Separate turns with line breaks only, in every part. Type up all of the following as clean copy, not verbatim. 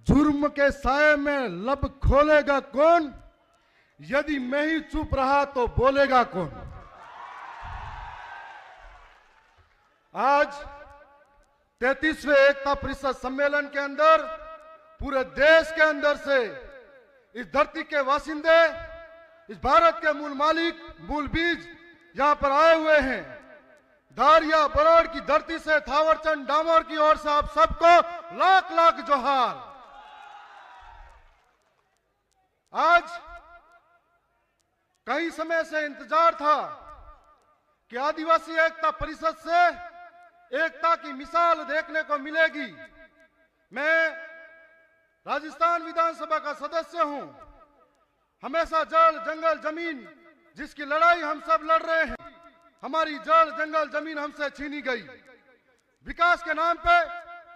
जुर्म के साए में लब खोलेगा कौन, यदि मैं ही चुप रहा तो बोलेगा कौन। आज 33वें एकता परिषद सम्मेलन के अंदर पूरे देश के अंदर से इस धरती के वासिंदे, इस भारत के मूल मालिक, मूल बीज यहां पर आए हुए हैं। धारिया बरौड़ की धरती से थावरचंद डामोर की ओर से आप सबको लाख लाख जोहार। आज कई समय से इंतजार था कि आदिवासी एकता परिषद से एकता की मिसाल देखने को मिलेगी। मैं राजस्थान विधानसभा का सदस्य हूं। हमेशा जल जंगल जमीन जिसकी लड़ाई हम सब लड़ रहे हैं, हमारी जल जंगल जमीन हमसे छीनी गई। विकास के नाम पे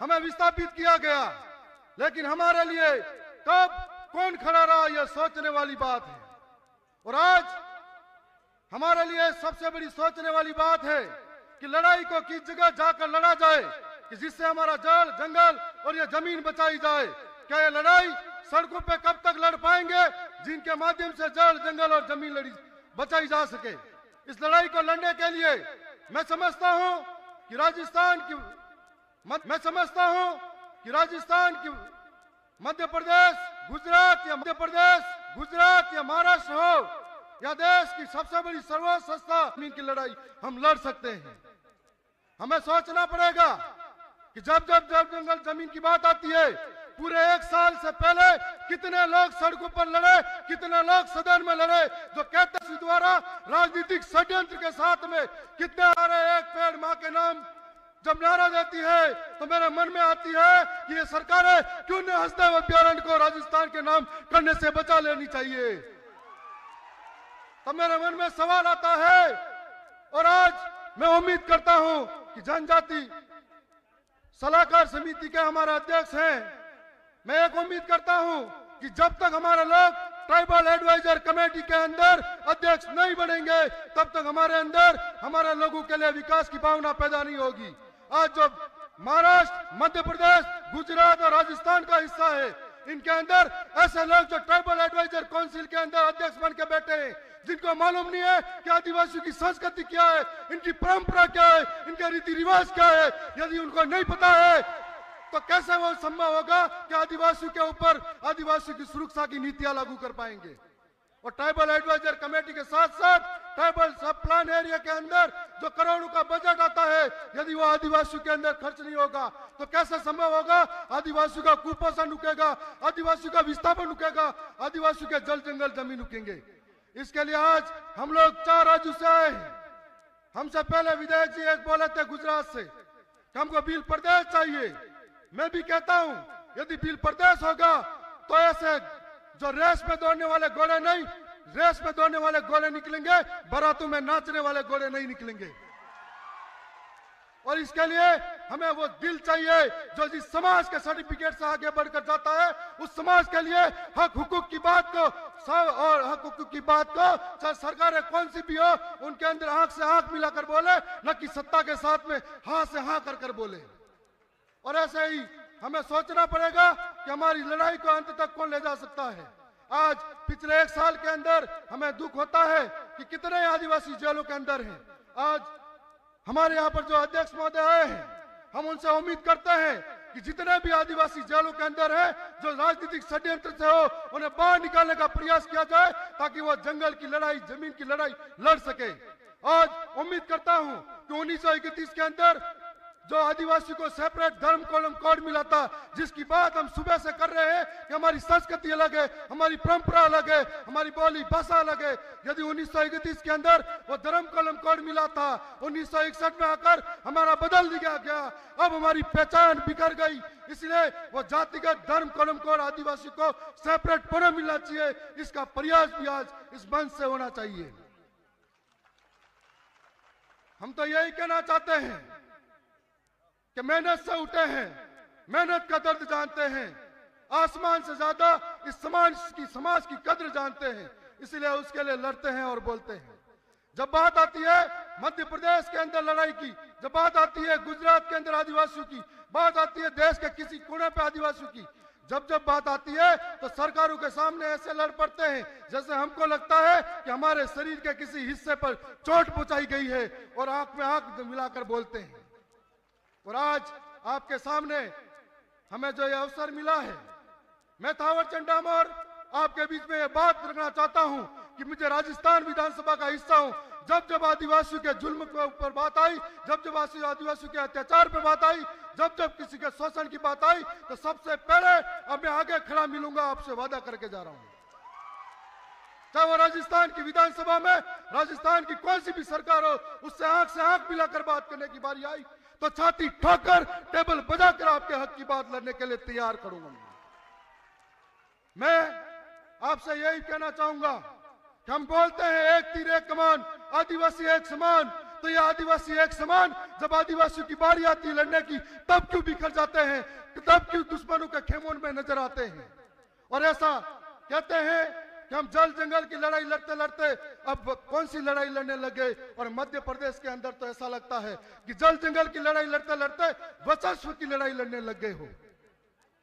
हमें विस्थापित किया गया, लेकिन हमारे लिए कब कौन खड़ा रहा यह सोचने वाली बात है। और आज हमारे लिए सबसे बड़ी सोचने वाली बात है कि लड़ाई को किस जगह जाकर लड़ा जाए कि जिससे हमारा जल जंगल और यह जमीन बचाई जाए। क्या यह लड़ाई सड़कों पे कब तक लड़ पाएंगे जिनके माध्यम से जल जंगल और जमीन बचाई जा सके। इस लड़ाई को लड़ने के लिए मैं समझता हूं कि राजस्थान की मध्य प्रदेश, गुजरात या महाराष्ट्र हो या देश की सबसे बड़ी सर्वोच्च संस्था जमीन की लड़ाई हम लड़ सकते हैं। हमें सोचना पड़ेगा कि जब जंगल जमीन की बात आती है, पूरे 1 साल से पहले कितने लोग सड़कों पर लड़े, कितने लोग सदन में लड़े, जो कहते द्वारा राजनीतिक षड्यंत्र के साथ में कितने एक पेड़ मां के नाम जब नारा देती है तो मेरे मन में आती है कि ये सरकारें क्यों न हंसदेव अभ्यारण्य को राजस्थान के नाम करने से बचा लेनी चाहिए। तो मेरे मन में सवाल आता है और आज मैं उम्मीद करता हूं कि जनजाति सलाहकार समिति के हमारे अध्यक्ष हैं, मैं एक उम्मीद करता हूं कि जब तक हमारे लोग ट्राइबल एडवाइजर कमेटी के अंदर अध्यक्ष नहीं बनेंगे तब तक हमारे अंदर हमारे लोगों के लिए विकास की भावना पैदा नहीं होगी। आज जो महाराष्ट्र, मध्य प्रदेश, गुजरात और राजस्थान का हिस्सा है, इनके अंदर ऐसे लोग जो ट्राइबल एडवाइजर काउंसिल के अंदर अध्यक्ष बन के बैठे हैं, जिनको मालूम नहीं है कि आदिवासियों की संस्कृति क्या है, इनकी परंपरा क्या है, इनके रीति रिवाज क्या है। यदि उनको नहीं पता है तो कैसे वो संभव होगा कि आदिवासियों के ऊपर आदिवासियों की सुरक्षा की नीतियां लागू कर पाएंगे। और ट्राइबल एडवाइजर कमेटी के साथ साथ ट्राइबल सब प्लान एरिया के अंदर जो करोड़ों का बजट आता है, यदि वो आदिवासियों के अंदर खर्च नहीं होगा तो कैसे संभव होगा। आदिवासियों का कुपोषण रुकेगा, आदिवासियों का विस्थापन रुकेगा, आदिवासियों के जल जंगल जमीन रुकेंगे। इसके लिए आज हम लोग 4 राज्यों से आए हैं। हमसे पहले विधायक जी एक बोले थे गुजरात से कि हमको बिल प्रदेश चाहिए। मैं भी कहता हूं यदि बिल प्रदेश होगा तो ऐसे जो रेस में दौड़ने वाले घोड़े नहीं, रेस में दौड़ने वाले घोड़े निकलेंगे, बारातों में नाचने वाले घोड़े नहीं निकलेंगे। और इसके लिए हमें वो दिल चाहिए जो जिस समाज के सर्टिफिकेट से आगे बढ़कर जाता है, उस समाज के लिए हक हुकूक की बात को चाहे सरकारें कौन सी भी हो, उनके अंदर आंख से आंख मिलाकर बोले, न कि सत्ता के साथ में हां से हां कर बोले। और ऐसे ही हमें सोचना पड़ेगा कि हमारी लड़ाई को अंत तक कौन ले जा सकता है। आज पिछले 1 साल के अंदर हमें दुख होता है कि कितने आदिवासी जेलों के अंदर हैं। आज हमारे यहाँ पर जो अध्यक्ष महोदय आए हैं, हम उनसे उम्मीद करते हैं कि जितने भी आदिवासी जेलों के अंदर हैं, जो राजनीतिक षड्यंत्र से हो, उन्हें बाहर निकालने का प्रयास किया जाए ताकि वो जंगल की लड़ाई, जमीन की लड़ाई लड़ सके। आज उम्मीद करता हूं कि 1931 के अंदर जो आदिवासी को सेपरेट धर्म कॉलम कोड मिला था, जिसकी बात हम सुबह से कर रहे हैं कि हमारी संस्कृति अलग है, हमारी परंपरा अलग है, हमारी बोली भाषा अलग है। यदि 1931 के अंदर वो धर्म कॉलम कोड मिला था, 1961 में आकर हमारा बदल दिया गया, अब हमारी पहचान बिखर गई। इसलिए वो जातिगत धर्म कॉलम कोड आदिवासी को सेपरेट पुनः मिलना चाहिए। इसका प्रयास भी आज इस मंच से होना चाहिए। हम तो यही कहना चाहते हैं कि मेहनत से उठे हैं, मेहनत का दर्द जानते हैं, आसमान से ज्यादा इस समाज की कद्र जानते हैं, इसलिए उसके लिए लड़ते हैं और बोलते हैं। जब बात आती है मध्य प्रदेश के अंदर लड़ाई की, जब बात आती है गुजरात के अंदर आदिवासियों की, बात आती है देश के किसी कोने पे आदिवासियों की, जब जब बात आती है तो सरकारों के सामने ऐसे लड़ पड़ते हैं जैसे हमको लगता है कि हमारे शरीर के किसी हिस्से पर चोट पहुंचाई गई है और आंख में आंख मिलाकर बोलते हैं। और आज आपके सामने हमें जो ये अवसर मिला है, मैं थावर चंद डामोर आपके बीच में ये बात रखना चाहता हूं कि मुझे राजस्थान विधानसभा का हिस्सा हूं। जब जब आदिवासियों के जुल्म के ऊपर बात आई, जब जब आदिवासियों के अत्याचार पे बात आई, जब जब किसी के शोषण की बात आई, तो सबसे पहले अब मैं आगे खड़ा मिलूंगा, आपसे वादा करके जा रहा हूं। चाहे वो राजस्थान की विधानसभा में राजस्थान की कोई सी भी सरकार हो, उससे आंख मिलाकर बात करने की बारी आई तो छाती ठोकर टेबल बजाकर आपके हक की बात लड़ने के लिए तैयार करूंगा। मैं आपसे यही कहना चाहूंगा कि हम बोलते हैं एक तीर एक कमान, आदिवासी एक समान, तो ये आदिवासी एक समान जब आदिवासियों की बारी आती है लड़ने की, तब क्यों बिखर जाते हैं, तब क्यों दुश्मनों के खेमों में नजर आते हैं। और ऐसा कहते हैं कि हम जल जंगल की लड़ाई लड़ते लड़ते अब कौन सी लड़ाई लड़ने लगे, और मध्य प्रदेश के अंदर तो ऐसा लगता है कि जल जंगल की लड़ाई लड़ते लड़ते वर्चस्व की लड़ाई लड़ने लग गए हो।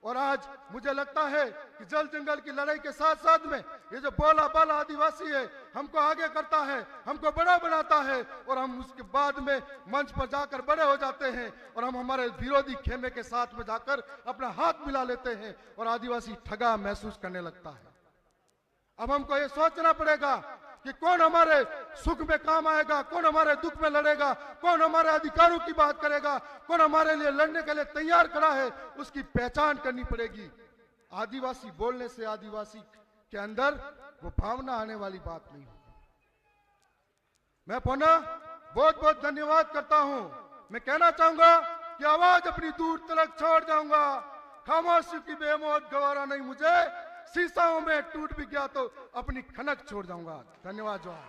और आज मुझे लगता है कि जल जंगल की लड़ाई के साथ साथ में ये जो बोला बाला आदिवासी है हमको आगे करता है, हमको बड़ा बनाता है, और हम उसके बाद में मंच पर जाकर बड़े हो जाते हैं और हम हमारे विरोधी खेमे के साथ में जाकर अपना हाथ मिला लेते हैं और आदिवासी ठगा महसूस करने लगता है। अब हमको ये सोचना पड़ेगा कि कौन हमारे सुख में काम आएगा, कौन हमारे दुख में लड़ेगा, कौन हमारे अधिकारों की बात करेगा, कौन हमारे लिए लड़ने के लिए तैयार खड़ा है, उसकी पहचान करनी पड़ेगी। आदिवासी बोलने से आदिवासी के अंदर वो भावना आने वाली बात नहीं होगी। मैं पुनः बहुत बहुत धन्यवाद करता हूं। मैं कहना चाहूंगा कि आवाज अपनी दूर तलक छोड़ जाऊंगा, खामोशी की बेमौत गवारा नहीं मुझे, शीशाओं में टूट भी गया तो अपनी खनक छोड़ जाऊंगा। धन्यवाद। जवाहर।